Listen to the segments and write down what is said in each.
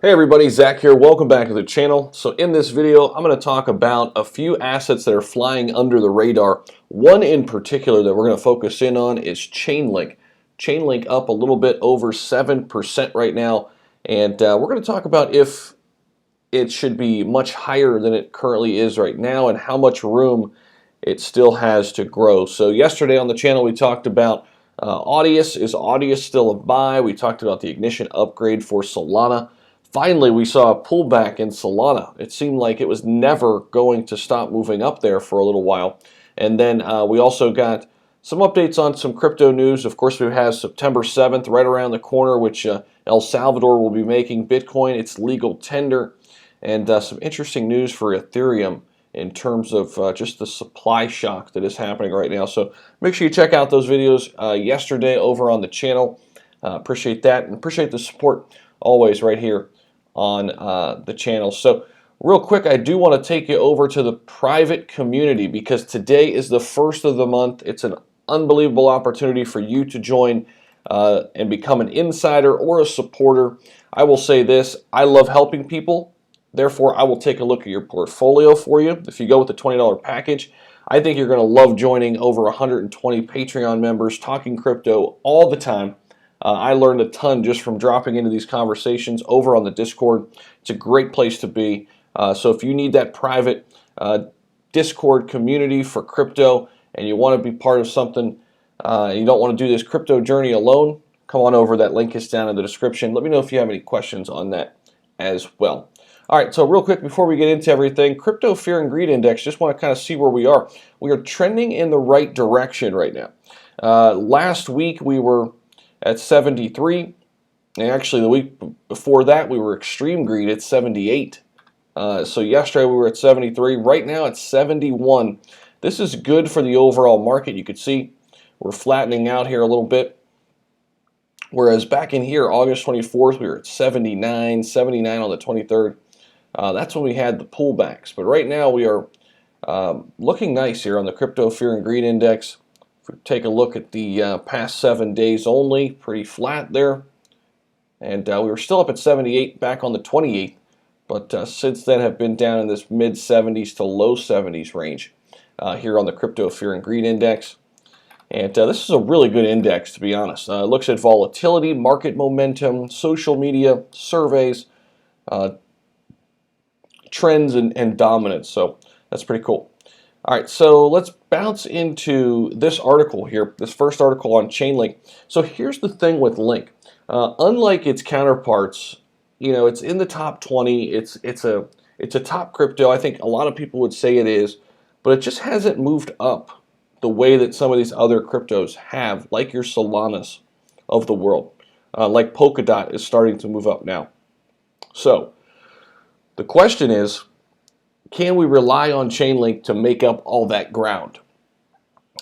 Hey everybody, Zach here. Welcome back to the channel. So in this video, I'm going to talk about a few assets that are flying under the radar. One in particular that we're going to focus in on is Chainlink. Chainlink up a little bit over 7% right now, and we're going to talk about if it should be much higher than it currently is right now and how much room it still has to grow. So yesterday on the channel we talked about Audius. Is Audius still a buy? We talked about the ignition upgrade for Solana. Finally, we saw a pullback in Solana. It seemed like it was never going to stop moving up there for a little while. And then we also got some updates on some crypto news. Of course, we have September 7th right around the corner, which El Salvador will be making Bitcoin its legal tender. And some interesting news for Ethereum in terms of just the supply shock that is happening right now. So make sure you check out those videos yesterday over on the channel. Appreciate that and appreciate the support always right here on the channel. So real quick, I do want to take you over to the private community because today is the first of the month. It's an unbelievable opportunity for you to join and become an insider or a supporter. I will say this, I love helping people. Therefore, I will take a look at your portfolio for you. If you go with the $20 package, I think you're going to love joining over 120 Patreon members talking crypto all the time. I learned a ton just from dropping into these conversations over on the Discord. It's a great place to be. So if you need that private Discord community for crypto and you want to be part of something and you don't want to do this crypto journey alone, come on over. That link is down in the description. Let me know if you have any questions on that as well. All right, so real quick before we get into everything, Crypto Fear and Greed Index, just want to kind of see where we are. We are trending in the right direction right now. Last week we were at 73, and actually the week before that we were extreme greed at 78. So yesterday we were at 73. Right now it's 71. This is good for the overall market. You could see we're flattening out here a little bit. Whereas back in here, August 24th, we were at 79, 79 on the 23rd. That's when we had the pullbacks. But right now we are looking nice here on the Crypto Fear and Greed Index. If we take a look at the past 7 days only, pretty flat there. And we were still up at 78 back on the 28th, but since then have been down in this mid-70s to low 70s range here on the Crypto Fear and Greed Index. And this is a really good index, to be honest. It looks at volatility, market momentum, social media, surveys, trends, and dominance. So that's pretty cool. All right, so let's bounce into this article here, this first article on Chainlink. So here's the thing with Link. Unlike its counterparts, you know, it's in the top 20. It's a top crypto. I think a lot of people would say it is, but it just hasn't moved up the way that some of these other cryptos have, like your Solanas of the world, like Polkadot is starting to move up now. So the question is, can we rely on Chainlink to make up all that ground?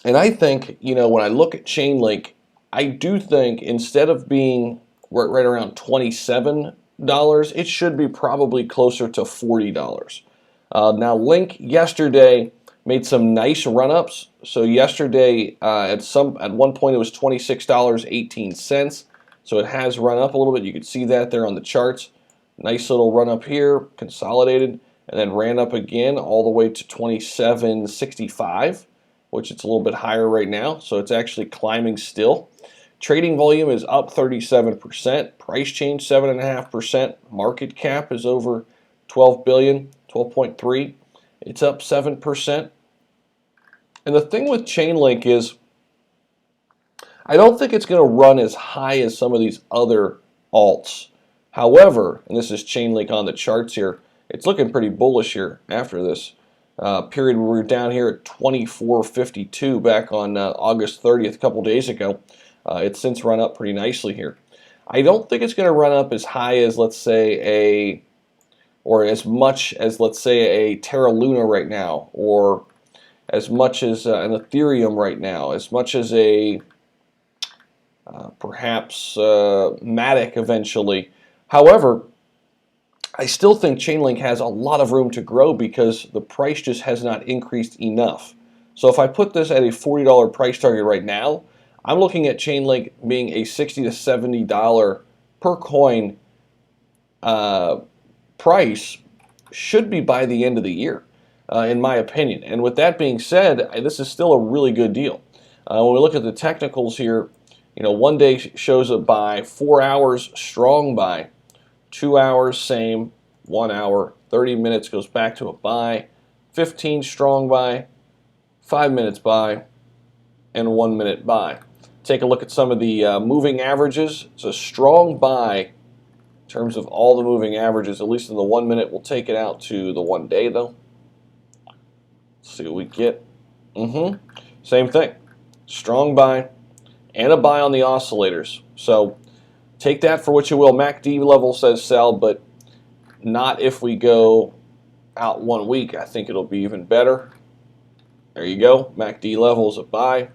And I think, you know, when I look at Chainlink, I do think instead of being right around $27, it should be probably closer to $40. Now, Link yesterday made some nice run-ups. So yesterday, at one point, it was $26.18. So it has run up a little bit. You can see that there on the charts. Nice little run-up here, consolidated, and then ran up again all the way to $27.65, which it's a little bit higher right now, so it's actually climbing still. Trading volume is up 37%, price change 7.5%, market cap is over 12 billion, 12.3. It's up 7%. And the thing with Chainlink is I don't think it's going to run as high as some of these other alts. However, and this is Chainlink on the charts here, it's looking pretty bullish here after this period where we were down here at 24.52 back on August 30th, a couple days ago. It's since run up pretty nicely here. I don't think it's going to run up as high as, let's say, or as much as, let's say, a Terra Luna right now, or as much as an Ethereum right now, as much as a perhaps Matic eventually. However, I still think Chainlink has a lot of room to grow because the price just has not increased enough. So if I put this at a $40 price target right now, I'm looking at Chainlink being a $60 to $70 per coin price should be by the end of the year, in my opinion. And with that being said, this is still a really good deal. When we look at the technicals here, you know, 1 day shows a buy, 4 hours strong buy, 2 hours same, 1 hour, 30 minutes goes back to a buy, 15 strong buy, 5 minutes buy, and 1 minute buy. Take a look at some of the moving averages. It's a strong buy in terms of all the moving averages, at least in the 1 minute. We'll take it out to the 1 day though. Let's see what we get. Same thing. Strong buy and a buy on the oscillators. So take that for what you will. MACD level says sell, but not if we go out 1 week. I think it'll be even better. There you go. MACD level is a buy.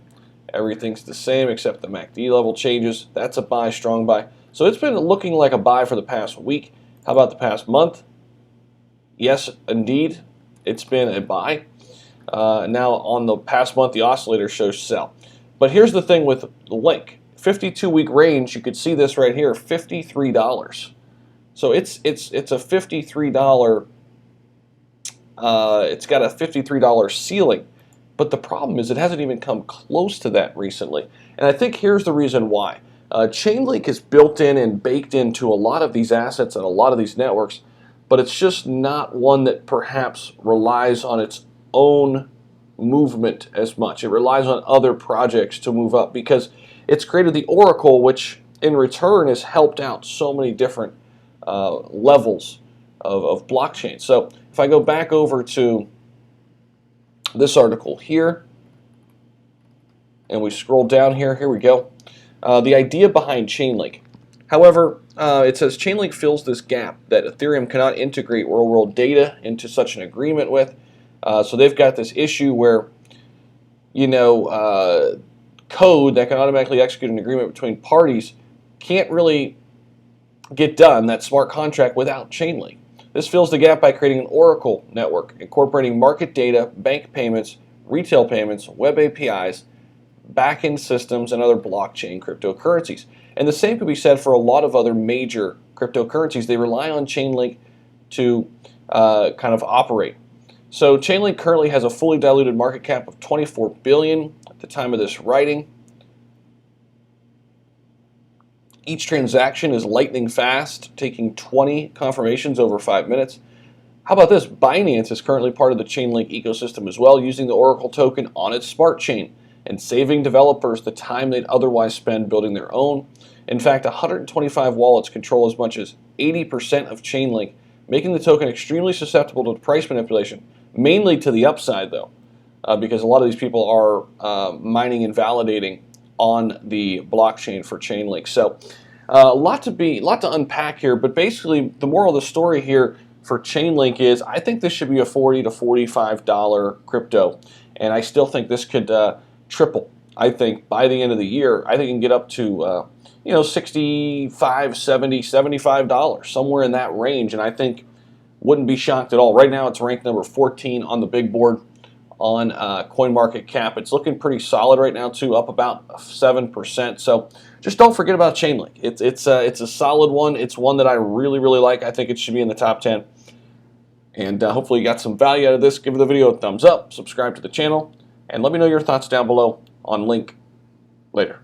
Everything's the same except the MACD level changes. That's a buy, strong buy. So it's been looking like a buy for the past week. How about the past month? Yes, indeed, it's been a buy. Now on the past month, the oscillator shows sell. But here's the thing with the link. 52-week range, you could see this right here, $53. So it's a $53. It's got a $53 ceiling. But the problem is it hasn't even come close to that recently. And I think here's the reason why. Chainlink is built in and baked into a lot of these assets and a lot of these networks, but it's just not one that perhaps relies on its own movement as much. It relies on other projects to move up because it's created the Oracle, which in return has helped out so many different levels of blockchain. So if I go back over to this article here, and we scroll down here, here we go. The idea behind Chainlink. However, it says Chainlink fills this gap that Ethereum cannot integrate real-world data into such an agreement with. So they've got this issue where, you know, code that can automatically execute an agreement between parties can't really get done, that smart contract, without Chainlink. This fills the gap by creating an Oracle network, incorporating market data, bank payments, retail payments, web APIs, backend systems, and other blockchain cryptocurrencies. And the same could be said for a lot of other major cryptocurrencies. They rely on Chainlink to kind of operate. So Chainlink currently has a fully diluted market cap of $24 billion at the time of this writing. Each transaction is lightning fast, taking 20 confirmations over 5 minutes. How about this? Binance is currently part of the Chainlink ecosystem as well, using the Oracle token on its smart chain and saving developers the time they'd otherwise spend building their own. In fact, 125 wallets control as much as 80% of Chainlink, making the token extremely susceptible to price manipulation, mainly to the upside though, because a lot of these people are mining and validating on the blockchain for Chainlink. So a lot to unpack here, but basically the moral of the story here for Chainlink is I think this should be a $40 to $45 crypto, and I still think this could triple. I think by the end of the year, I think it can get up to you know, $65, $70, $75, somewhere in that range, and I think wouldn't be shocked at all. Right now it's ranked number 14 on the big board on CoinMarketCap. It's looking pretty solid right now too, up about 7%. So just don't forget about Chainlink. It's a solid one. It's one that I really like. I think it should be in the top 10. And hopefully you got some value out of this. Give the video a thumbs up, subscribe to the channel, and let me know your thoughts down below on Link later.